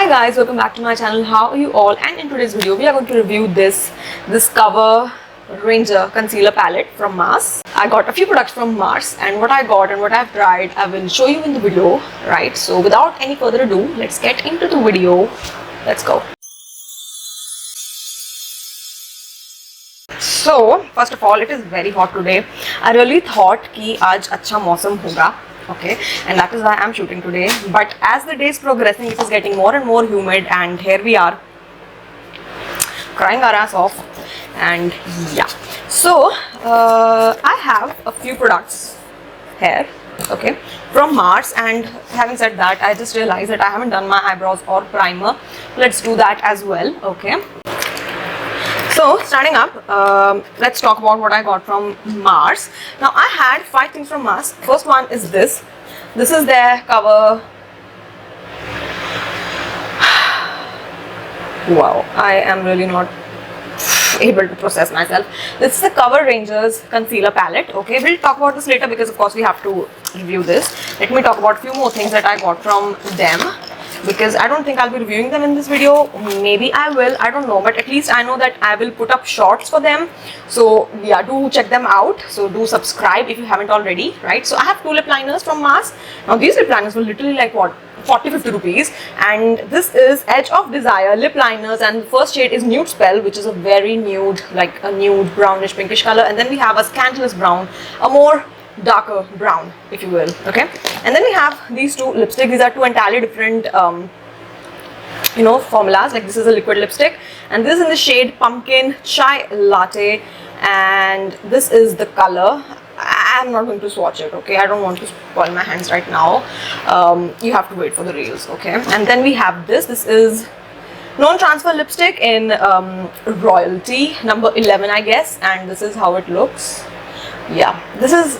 Hi guys, welcome back to my channel. How are you all? And in today's video we are going to review this Cover Ranger concealer palette from Mars. I got a few products from Mars, and what I got and what I've tried I will show you in the video, right? So without any further ado, let's get into the video. Let's go. So first of all, it is very hot today. I really thought कि आज अच्छा मौसम होगा, okay, and that is why I'm shooting today. But as the day is progressing, it is getting more and more humid, and here we are crying our ass off. And yeah, so I have a few products here, okay, from Mars. And having said that, I just realized that I haven't done my eyebrows or primer. Let's do that as well, okay. So starting up, let's talk about what I got from Mars. Now I had 5 things from Mars. First one is this. This is their cover. Wow, I am really not able to process myself. This is the Cover Rangers concealer palette. Okay, we'll talk about this later because of course we have to review this. Let me talk about a few more things that I got from them, because I don't think I'll be reviewing them in this video. Maybe I will, I don't know, but at least I know that I will put up shorts for them. So yeah, do check them out. So do subscribe if you haven't already, right? So I have 2 lip liners from Mars. Now these lip liners were literally like what, 40-50 rupees, and this is Edge of Desire lip liners, and the first shade is Nude Spell, which is a very nude, like a nude brownish pinkish color. And then we have a Scandalous Brown, a more darker brown, if you will, okay. And then we have these 2 lipsticks. These are 2 entirely different you know, formulas. Like this is a liquid lipstick, and this is in the shade Pumpkin Chai Latte, and this is the color. I'm not going to swatch it, okay. I don't want to spoil my hands right now. You have to wait for the reels, okay. And then we have this is non-transfer lipstick in Royalty number 11, I guess, and this is how it looks. Yeah, this is,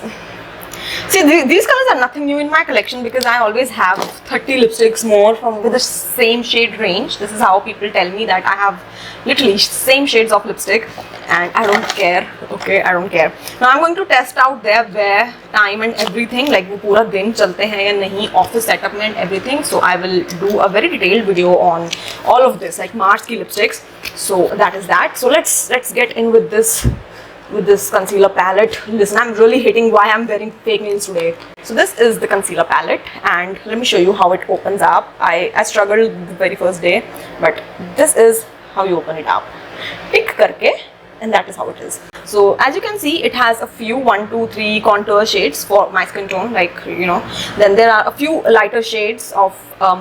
see, these colors are nothing new in my collection because I always have 30 lipsticks more from with the same shade range. This is how people tell me that I have literally same shades of lipstick, and I don't care, okay, I don't care. Now I'm going to test out their wear time and everything, like वो पूरा दिन चलते हैं या नहीं, office setup में and everything. So I will do a very detailed video on all of this, like Mars ki lipsticks. So that is that. So let's get in with this concealer palette. Listen, I'm really hating why I'm wearing fake nails today. So this is the concealer palette, and let me show you how it opens up. I struggled the very first day, but this is how you open it up. Pick karke, and that is how it is. So as you can see, it has a few 1, 2, 3 contour shades for my skin tone, like, you know. Then there are a few lighter shades of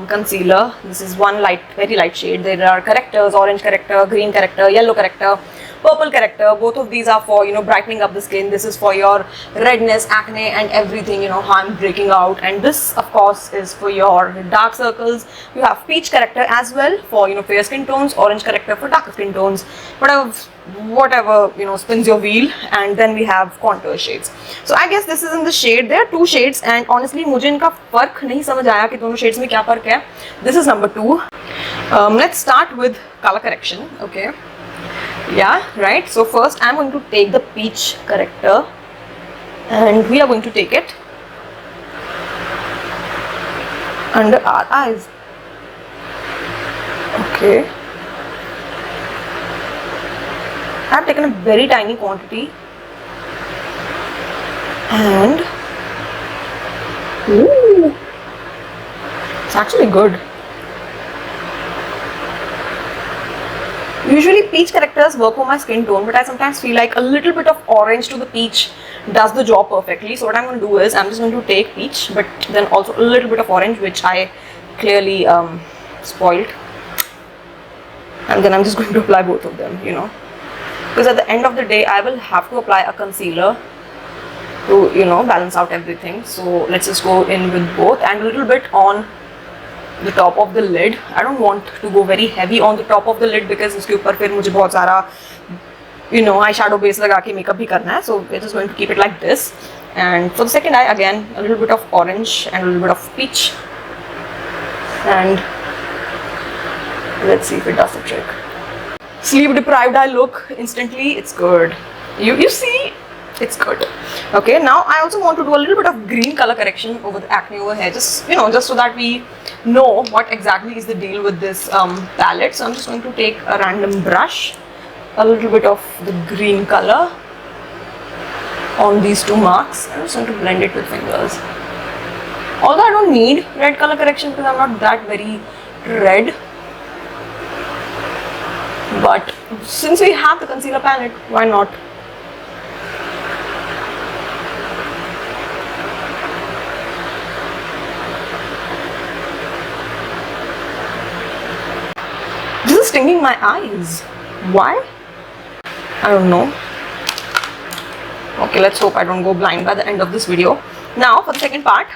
concealer. This is one light, very light shade. There are correctors: orange corrector, green corrector, yellow corrector, purple corrector. Both of these are for, you know, brightening up the skin. This is for your redness, acne and everything, you know, how I'm breaking out. And this of course is for your dark circles. You have peach corrector as well for, you know, fair skin tones, orange corrector for darker skin tones, whatever you know spins your wheel. And then we have contour shades. So I guess this is in the shade, there are 2 shades, and honestly मुझे इनका फर्क नहीं समझ आया कि दोनों shades में क्या फर्क है. This is number 2. Let's start with color correction, okay. Yeah, right. So first I'm going to take the peach corrector, and we are going to take it under our eyes, okay. I've taken a very tiny quantity, and ooh, it's actually good. Usually peach correctors work for my skin tone, but I sometimes feel like a little bit of orange to the peach does the job perfectly. So what I'm going to do is I'm just going to take peach, but then also a little bit of orange, which I clearly spoiled, and then I'm just going to apply both of them, you know, because at the end of the day I will have to apply a concealer to, you know, balance out everything. So let's just go in with both, and a little bit on the top of the lid. I don't want to go very heavy on the top of the lid because उसके ऊपर फिर मुझे बहुत सारा, you know, eyeshadow base लगा के makeup भी करना है. So we're just going to keep it like this. And for the second eye, again a little bit of orange and a little bit of peach, and let's see if it does the trick. Sleep deprived I look instantly. It's good. You see, it's good. Okay, now I also want to do a little bit of green color correction over the acne over here, just, you know, just so that we know what exactly is the deal with this palette. So I'm just going to take a random brush, a little bit of the green color on these two marks. I'm just going to blend it with fingers. Although I don't need red color correction because I'm not that very red. But since we have the concealer palette, why not? This is stinging my eyes. Why? I don't know. Okay, let's hope I don't go blind by the end of this video. Now for the second part.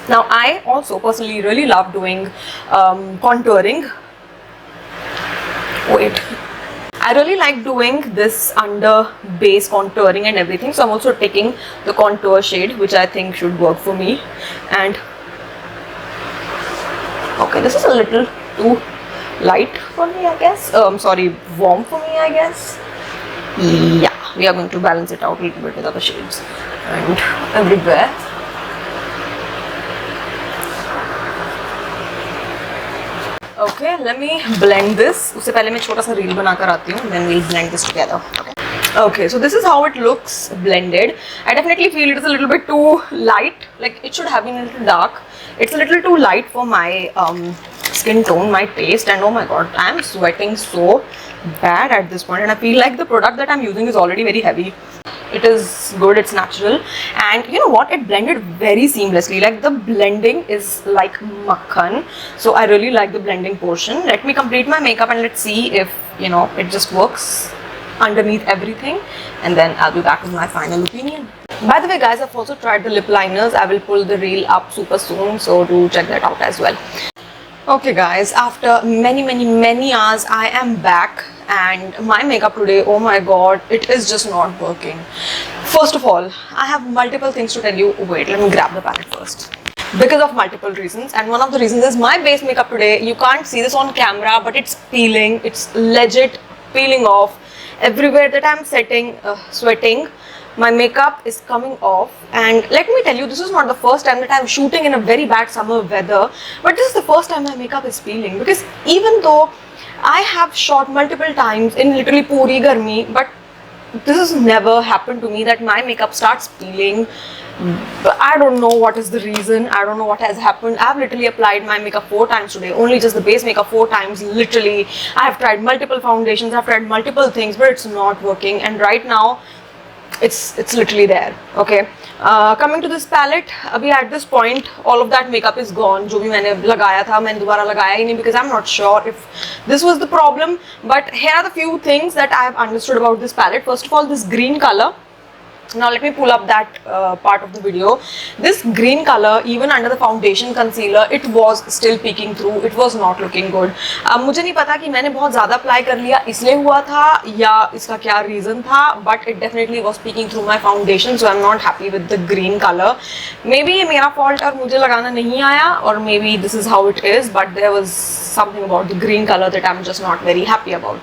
Now I also personally really love doing contouring. Wait. I really like doing this under base contouring and everything. So I'm also taking the contour shade, which I think should work for me. And okay, this is a little too light for me, I guess. Sorry, warm for me, I guess. Yeah, we are going to balance it out a little bit with other shades and everywhere. Okay, let me blend this. उससे पहले मैं छोटा सा reel बनाकर आती हूँ. Then we'll blend this together. Okay, so this is how it looks blended. I definitely feel it is a little bit too light. Like it should have been a little dark. It's a little too light for my skin tone, my taste, and oh my god, I am sweating so bad at this point, and I feel like the product that I'm using is already very heavy. It is good, it's natural, and you know what, it blended very seamlessly. Like the blending is like makhan, so I really like the blending portion. Let me complete my makeup and let's see if you know it just works underneath everything, and then I'll be back with my final opinion. By the way guys, I've also tried the lip liners. I will pull the reel up super soon, so do check that out as well. Okay guys, after many hours I am back, and my makeup today, oh my god, it is just not working. First of all, I have multiple things to tell you. Wait, let me grab the palette first. Because of multiple reasons, and one of the reasons is my base makeup today. You can't see this on camera, but it's peeling. It's legit peeling off everywhere that I'm sweating. My makeup is coming off, and let me tell you, this is not the first time that I'm shooting in a very bad summer weather, but this is the first time my makeup is peeling. Because even though I have shot multiple times in literally puri garmi, but this has never happened to me that my makeup starts peeling. I don't know what is the reason. I don't know what has happened. I've literally applied my makeup 4 times today, only just the base makeup 4 times. Literally, I have tried multiple foundations, I've tried multiple things, but it's not working. And right now it's literally there. Okay, coming to this palette, abhi at this point all of that makeup is gone. जो भी मैंने लगाया था मैंने दोबारा लगाया ही नहीं, because I'm not sure if this was the problem. But here are the few things that I have understood about this palette. First of all, this green color. Now let me pull up that part of the video. This green color, even under the foundation concealer, it was still peeking through. It was not looking good. मुझे नहीं पता कि मैंने बहुत ज़्यादा apply कर लिया इसलिए हुआ था या इसका क्या reason था, but it definitely was peeking through my foundation, so I'm not happy with the green color. Maybe ये मेरा fault और मुझे लगाना नहीं आया, or maybe this is how it is, but there was something about the green color that I'm just not very happy about.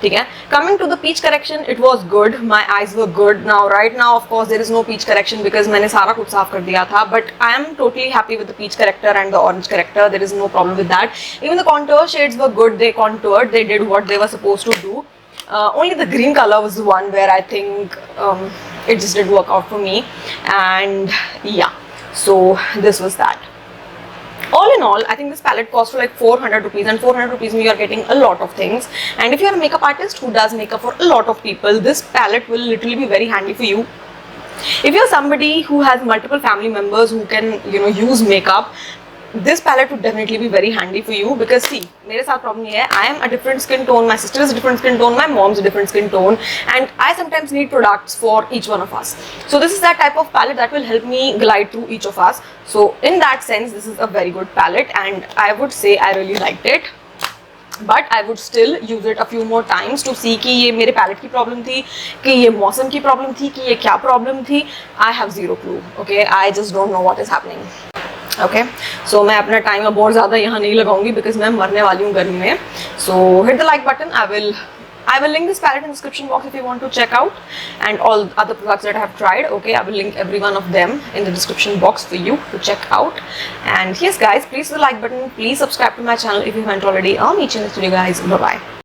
ठीक है. Coming to the peach correction, it was good. My eyes were good. Now right now of course there is no peach correction because मैंने सारा कुछ साफ कर दिया था, but I am totally happy with the peach corrector and the orange corrector. There is no problem with that. Even the contour shades were good. They contoured. They did what they were supposed to do. Only the green color was the one where I think it just didn't work out for me. And yeah, so this was that. All in all, I think this palette cost for like 400 rupees, and 400 rupees you are getting a lot of things. And if you are a makeup artist who does makeup for a lot of people, this palette will literally be very handy for you. If you are somebody who has multiple family members who can, you know, use makeup, this palette would definitely be very handy for you. Because see, मेरे साथ problem ये है, I am a different skin tone, my sister is a different skin tone, my mom's a different skin tone, and I sometimes need products for each one of us. So this is that type of palette that will help me glide through each of us. So in that sense, this is a very good palette, and I would say I really liked it. But I would still use it a few more times to see कि ये मेरे palette की problem थी, कि ये मौसम की problem थी, कि ये क्या problem थी. I have zero clue. Okay, I just don't know what is happening. Okay, so मैं अपना टाइम अब और ज़्यादा यहाँ नहीं लगाऊंगी because मैं मरने वाली हूँ गर्मी में. So hit the like button. I will link this palette in the description box if you want to check out, and all other products that I have tried. Okay, I will link every one of them in the description box for you to check out. And yes guys, please hit the like button, please subscribe to my channel if you haven't already. I'll meet you in the next video guys. Bye bye.